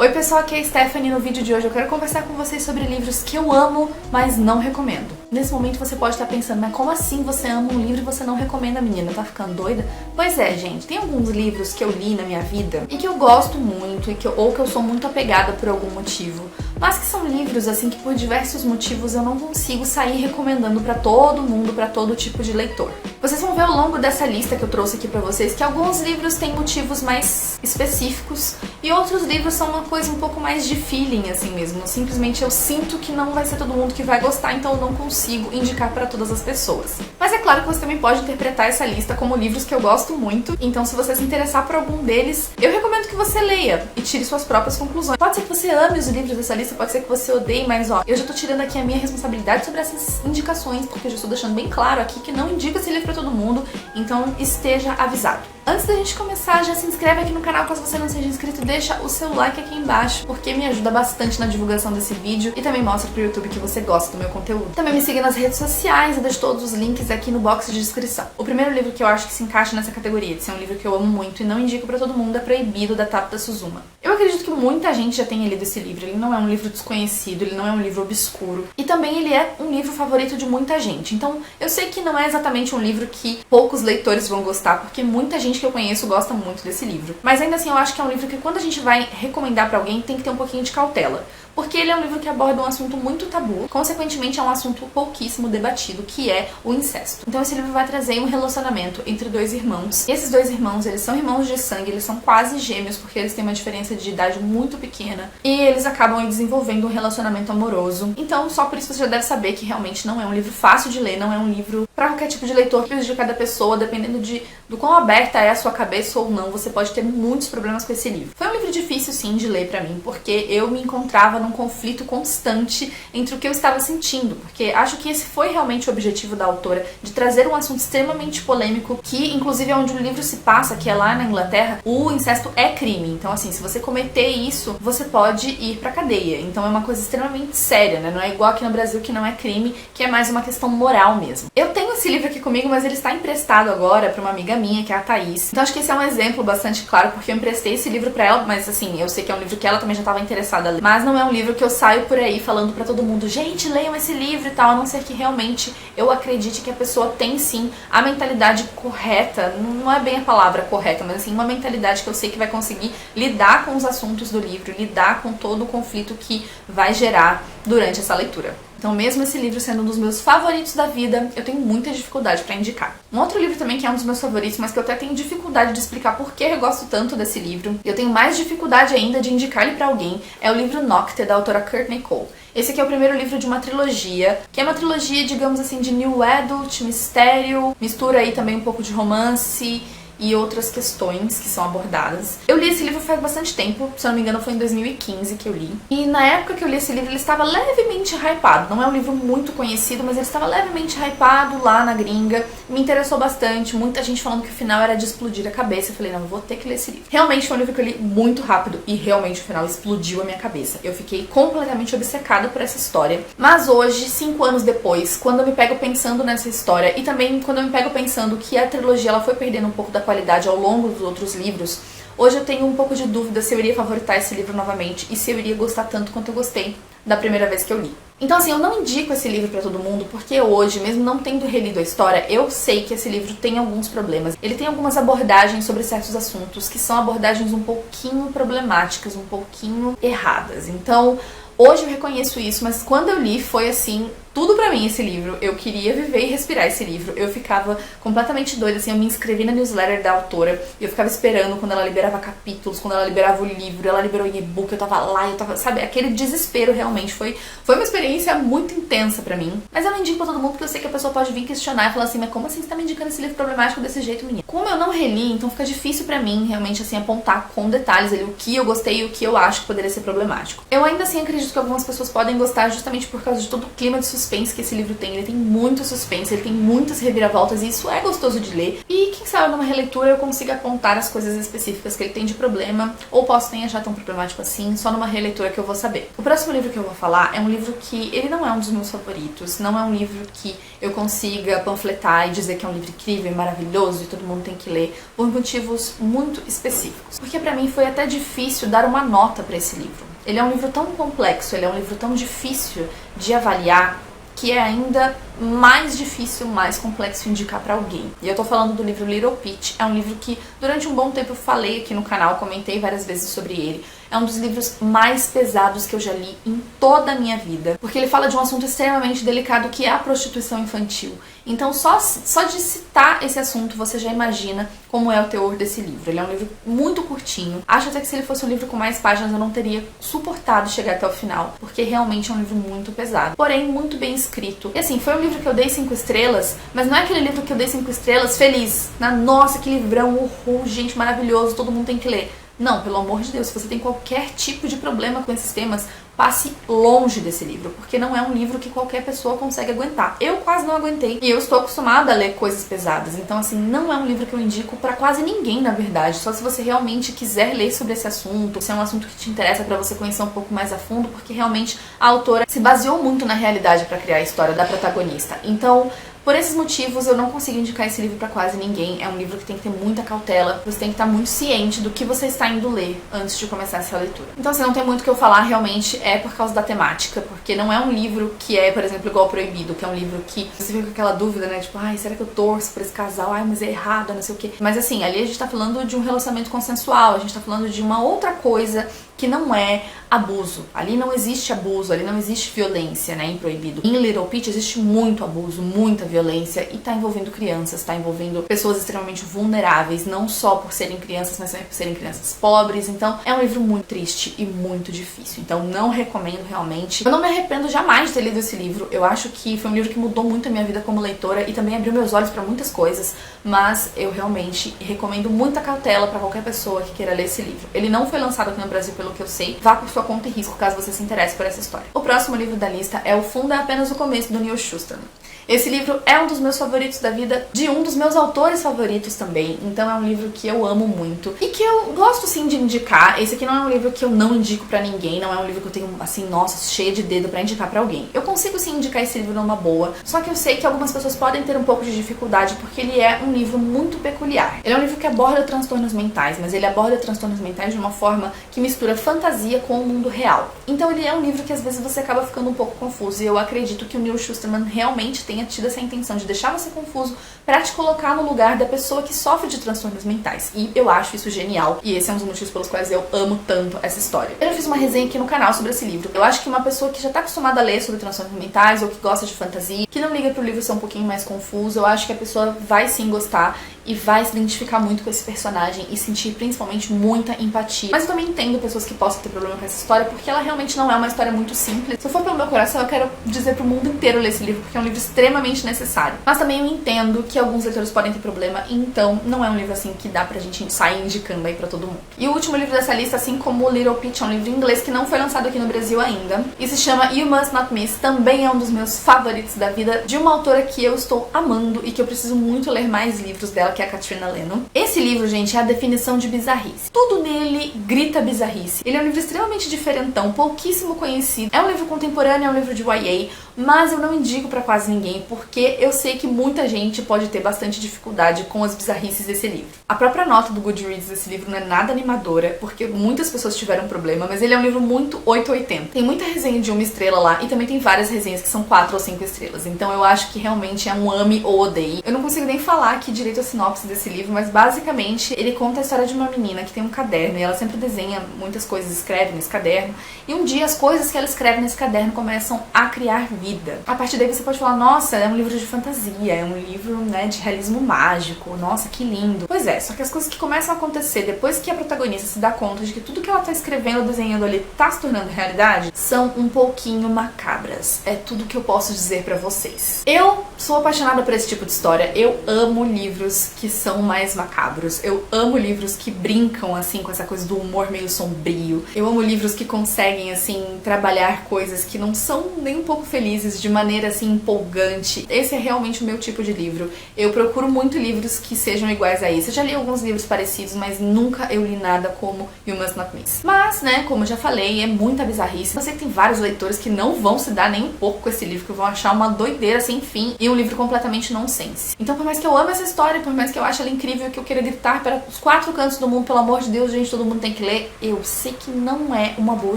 Oi pessoal, aqui é a Stephanie. No vídeo de hoje eu quero conversar com vocês sobre livros que eu amo, mas não recomendo. Nesse momento você pode estar pensando, mas como assim você ama um livro e você não recomenda, menina? Tá ficando doida? Pois é, gente, tem alguns livros que eu li na minha vida e que eu gosto muito, ou que eu sou muito apegada por algum motivo, mas que são livros assim que por diversos motivos eu não consigo sair recomendando pra todo mundo, pra todo tipo de leitor. Vocês vão ver ao longo dessa lista que eu trouxe aqui pra vocês que alguns livros têm motivos mais específicos e outros livros são uma coisa um pouco mais de feeling assim mesmo. Simplesmente eu sinto que não vai ser todo mundo que vai gostar, então eu não consigo indicar pra todas as pessoas. Mas é claro que você também pode interpretar essa lista como livros que eu gosto muito, então se você se interessar por algum deles, eu recomendo que você leia e tire suas próprias conclusões. Pode ser que você ame os livros dessa lista, pode ser que você odeie, mas ó, eu já tô tirando aqui a minha responsabilidade sobre essas indicações, porque eu já estou deixando bem claro aqui que não indico esse livro pra todo mundo, então esteja avisado. Antes da gente começar, já se inscreve aqui no canal caso você não seja inscrito, deixa o seu like aqui embaixo, porque me ajuda bastante na divulgação desse vídeo e também mostra pro YouTube que você gosta do meu conteúdo. Também me siga nas redes sociais, eu deixo todos os links aqui no box de descrição. O primeiro livro que eu acho que se encaixa nessa categoria de ser um livro que eu amo muito e não indico pra todo mundo é Proibido, da Tabitha Suzuma. Eu acredito que muita gente já tenha lido esse livro, ele não é um livro desconhecido, ele não é um livro obscuro e também ele é um livro favorito de muita gente. Então eu sei que não é exatamente um livro que poucos leitores vão gostar, porque muita gente que eu conheço gosta muito desse livro. Mas ainda assim eu acho que é um livro que quando a gente vai recomendar pra alguém tem que ter um pouquinho de cautela. Porque ele é um livro que aborda um assunto muito tabu, consequentemente é um assunto pouquíssimo debatido, que é o incesto. Então esse livro vai trazer um relacionamento entre dois irmãos. E esses dois irmãos, eles são irmãos de sangue, eles são quase gêmeos, porque eles têm uma diferença de idade muito pequena. E eles acabam desenvolvendo um relacionamento amoroso. Então só por isso você já deve saber que realmente não é um livro fácil de ler, não é um livro pra qualquer tipo de leitor, de cada pessoa, dependendo do quão aberta é a sua cabeça ou não, você pode ter muitos problemas com esse livro. Foi um livro difícil sim de ler pra mim, porque eu me encontrava num conflito constante entre o que eu estava sentindo, porque acho que esse foi realmente o objetivo da autora, de trazer um assunto extremamente polêmico, que inclusive é onde o livro se passa, que é lá na Inglaterra, o incesto é crime. Então assim, se você cometer isso, você pode ir pra cadeia. Então é uma coisa extremamente séria, né? Não é igual aqui no Brasil que não é crime, que é mais uma questão moral mesmo. Eu tenho esse livro aqui comigo, mas ele está emprestado agora pra uma amiga minha, que é a Thaís. Então acho que esse é um exemplo bastante claro, porque eu emprestei esse livro pra ela, mas assim, eu sei que é um livro que ela também já estava interessada a ler. Mas não é um livro que eu saio por aí falando pra todo mundo, gente, leiam esse livro e tal, a não ser que realmente eu acredite que a pessoa tem sim a mentalidade correta, não é bem a palavra correta, mas assim, uma mentalidade que eu sei que vai conseguir lidar com os assuntos do livro, lidar com todo o conflito que vai gerar durante essa leitura. Então mesmo esse livro sendo um dos meus favoritos da vida, eu tenho muita dificuldade pra indicar. Um outro livro também que é um dos meus favoritos, mas que eu até tenho dificuldade de explicar por que eu gosto tanto desse livro, e eu tenho mais dificuldade ainda de indicar ele pra alguém, é o livro Nocte, da autora Courtney Cole. Esse aqui é o primeiro livro de uma trilogia, que é uma trilogia, digamos assim, de new adult, mistério, mistura aí também um pouco de romance e outras questões que são abordadas. Eu li esse livro faz bastante tempo, se eu não me engano foi em 2015 que eu li. E na época que eu li esse livro ele estava levemente hypado. Não é um livro muito conhecido, mas ele estava levemente hypado lá na gringa. Me interessou bastante, muita gente falando que o final era de explodir a cabeça. Eu falei, não, eu vou ter que ler esse livro. Realmente foi um livro que eu li muito rápido e realmente o final explodiu a minha cabeça. Eu fiquei completamente obcecada por essa história. Mas hoje, 5 anos depois, quando eu me pego pensando nessa história e também quando eu me pego pensando que a trilogia ela foi perdendo um pouco da qualidade ao longo dos outros livros, hoje eu tenho um pouco de dúvida se eu iria favoritar esse livro novamente e se eu iria gostar tanto quanto eu gostei da primeira vez que eu li. Então assim, eu não indico esse livro pra todo mundo, porque hoje, mesmo não tendo relido a história, eu sei que esse livro tem alguns problemas. Ele tem algumas abordagens sobre certos assuntos que são abordagens um pouquinho problemáticas, um pouquinho erradas. Então, hoje eu reconheço isso, mas quando eu li foi assim, tudo pra mim esse livro. Eu queria viver e respirar esse livro. Eu ficava completamente doida, assim, eu me inscrevi na newsletter da autora e eu ficava esperando quando ela liberava capítulos, quando ela liberava o livro, ela liberou o e-book, eu tava lá, eu tava, sabe, aquele desespero realmente. Foi uma experiência muito intensa pra mim. Mas eu não indico pra todo mundo porque eu sei que a pessoa pode vir questionar e falar assim, mas como assim você tá me indicando esse livro problemático desse jeito, menina? Como eu não reli, então fica difícil pra mim realmente, assim, apontar com detalhes ali o que eu gostei e o que eu acho que poderia ser problemático. Eu ainda assim acredito que algumas pessoas podem gostar justamente por causa de todo o clima de suspense suspense que esse livro tem. Ele tem muito suspense, ele tem muitas reviravoltas e isso é gostoso de ler. E quem sabe numa releitura eu consiga apontar as coisas específicas que ele tem de problema, ou posso nem achar tão problemático assim, só numa releitura que eu vou saber. O próximo livro que eu vou falar é um livro que ele não é um dos meus favoritos, não é um livro que eu consiga panfletar e dizer que é um livro incrível e maravilhoso e todo mundo tem que ler, por motivos muito específicos. Porque pra mim foi até difícil dar uma nota pra esse livro. Ele é um livro tão complexo, ele é um livro tão difícil de avaliar, que é ainda mais difícil, mais complexo indicar pra alguém. E eu tô falando do livro Little Peach, é um livro que durante um bom tempo eu falei aqui no canal, comentei várias vezes sobre ele. É um dos livros mais pesados que eu já li em toda a minha vida, porque ele fala de um assunto extremamente delicado que é a prostituição infantil. Então só de citar esse assunto você já imagina como é o teor desse livro. Ele é um livro muito curtinho. Acho até que se ele fosse um livro com mais páginas eu não teria suportado chegar até o final, porque realmente é um livro muito pesado, porém muito bem escrito. E assim, foi um livro que eu dei 5 estrelas, mas não é aquele livro que eu dei 5 estrelas feliz, nossa, que livrão, gente, maravilhoso, todo mundo tem que ler. Não, pelo amor de Deus, se você tem qualquer tipo de problema com esses temas, passe longe desse livro, porque não é um livro que qualquer pessoa consegue aguentar. Eu quase não aguentei e eu estou acostumada a ler coisas pesadas, então assim, não é um livro que eu indico pra quase ninguém, na verdade, só se você realmente quiser ler sobre esse assunto, se é um assunto que te interessa pra você conhecer um pouco mais a fundo, porque realmente a autora se baseou muito na realidade pra criar a história da protagonista. Então, por esses motivos, eu não consigo indicar esse livro pra quase ninguém. É um livro que tem que ter muita cautela, você tem que estar muito ciente do que você está indo ler antes de começar essa leitura. Então, assim, não tem muito o que eu falar, realmente é por causa da temática, porque não é um livro que é, por exemplo, igual Proibido, que é um livro que você fica com aquela dúvida, né, tipo, ai, será que eu torço por esse casal? Ai, mas é errado, não sei o quê. Mas assim, ali a gente tá falando de um relacionamento consensual, a gente tá falando de uma outra coisa que não é abuso. Ali não existe abuso, ali não existe violência, né, em Proibido. Em Little Peach existe muito abuso, muita violência e tá envolvendo crianças, tá envolvendo pessoas extremamente vulneráveis, não só por serem crianças, mas também por serem crianças pobres. Então é um livro muito triste e muito difícil. Então não recomendo realmente. Eu não me arrependo jamais de ter lido esse livro. Eu acho que foi um livro que mudou muito a minha vida como leitora e também abriu meus olhos pra muitas coisas, mas eu realmente recomendo muita cautela pra qualquer pessoa que queira ler esse livro. Ele não foi lançado aqui no Brasil, pelo que eu sei. Vá por sua conta e risco caso você se interesse por essa história. O próximo livro da lista é O Fundo é Apenas o Começo, do Neil Shusterman. Esse livro é um dos meus favoritos da vida, de um dos meus autores favoritos também, então é um livro que eu amo muito e que eu gosto sim de indicar. Esse aqui não é um livro que eu não indico pra ninguém, não é um livro que eu tenho assim, nossa, cheio de dedo pra indicar pra alguém. Eu consigo sim indicar esse livro numa boa, só que eu sei que algumas pessoas podem ter um pouco de dificuldade porque ele é um livro muito peculiar. Ele é um livro que aborda transtornos mentais, mas ele aborda transtornos mentais de uma forma que mistura fantasia com o mundo real. Então ele é um livro que às vezes você acaba ficando um pouco confuso e eu acredito que o Neil Shusterman realmente tenha tido essa intenção de deixar você confuso pra te colocar no lugar da pessoa que sofre de transtornos mentais. E eu acho isso genial. E esse é um dos motivos pelos quais eu amo tanto essa história. Eu já fiz uma resenha aqui no canal sobre esse livro. Eu acho que uma pessoa que já tá acostumada a ler sobre transtornos mentais ou que gosta de fantasia, que não liga pro livro ser um pouquinho mais confuso, eu acho que a pessoa vai sim gostar e vai se identificar muito com esse personagem e sentir principalmente muita empatia. Mas eu também entendo pessoas que possam ter problema com essa história, porque ela realmente não é uma história muito simples. Se eu for pelo meu coração, eu quero dizer pro mundo inteiro ler esse livro, porque é um livro extremamente necessário. Mas também eu entendo que alguns leitores podem ter problema, então não é um livro assim que dá pra gente sair indicando aí pra todo mundo. E o último livro dessa lista, assim como o Little Peach, é um livro em inglês que não foi lançado aqui no Brasil ainda, e se chama You Must Not Miss. Também é um dos meus favoritos da vida, de uma autora que eu estou amando e que eu preciso muito ler mais livros dela, que é a Katrina Lennon. Esse livro, gente, é a definição de bizarrice. Tudo nele grita bizarrice. Ele é um livro extremamente diferentão, pouquíssimo conhecido. É um livro contemporâneo, é um livro de YA, mas eu não indico pra quase ninguém, porque eu sei que muita gente pode ter bastante dificuldade com as bizarrices desse livro. A própria nota do Goodreads desse livro não é nada animadora, porque muitas pessoas tiveram problema, mas ele é um livro muito 880. Tem muita resenha de 1 estrela lá, e também tem várias resenhas que são 4 ou 5 estrelas, então eu acho que realmente é um ame ou odeie. Eu não consigo nem falar aqui direito a sinopse desse livro, mas basicamente ele conta a história de uma menina que tem um caderno, e ela sempre desenha muitas coisas, escreve nesse caderno, e um dia as coisas que ela escreve nesse caderno começam a criar vida. A partir daí você pode falar, nossa, é um livro de fantasia, é um livro, né, de realismo mágico, nossa, que lindo. Pois é, só que as coisas que começam a acontecer depois que a protagonista se dá conta de que tudo que ela tá escrevendo ou desenhando ali tá se tornando realidade, são um pouquinho macabras. É tudo que eu posso dizer pra vocês. Eu sou apaixonada por esse tipo de história, eu amo livros que são mais macabros, eu amo livros que brincam, assim, com essa coisa do humor meio sombrio, frio. Eu amo livros que conseguem, assim, trabalhar coisas que não são nem um pouco felizes de maneira, assim, empolgante. Esse é realmente o meu tipo de livro. Eu procuro muito livros que sejam iguais a esse. Eu já li alguns livros parecidos, mas nunca eu li nada como You Must Not Miss. Mas, né, como eu já falei, é muita bizarrice. Eu sei que tem vários leitores que não vão se dar nem um pouco com esse livro, que vão achar uma doideira sem fim e um livro completamente nonsense. Então, por mais que eu ame essa história, por mais que eu ache ela incrível, que eu queira gritar para os 4 cantos do mundo, pelo amor de Deus, gente, todo mundo tem que ler, eu sei que não é uma boa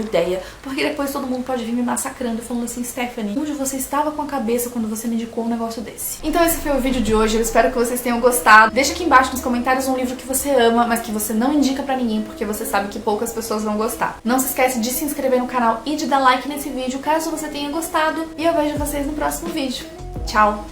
ideia, porque depois todo mundo pode vir me massacrando, falando assim, Stephanie, onde você estava com a cabeça quando você me indicou um negócio desse? Então esse foi o vídeo de hoje, eu espero que vocês tenham gostado. Deixa aqui embaixo nos comentários um livro que você ama, mas que você não indica pra ninguém, porque você sabe que poucas pessoas vão gostar. Não se esquece de se inscrever no canal e de dar like nesse vídeo, caso você tenha gostado, e eu vejo vocês no próximo vídeo. Tchau!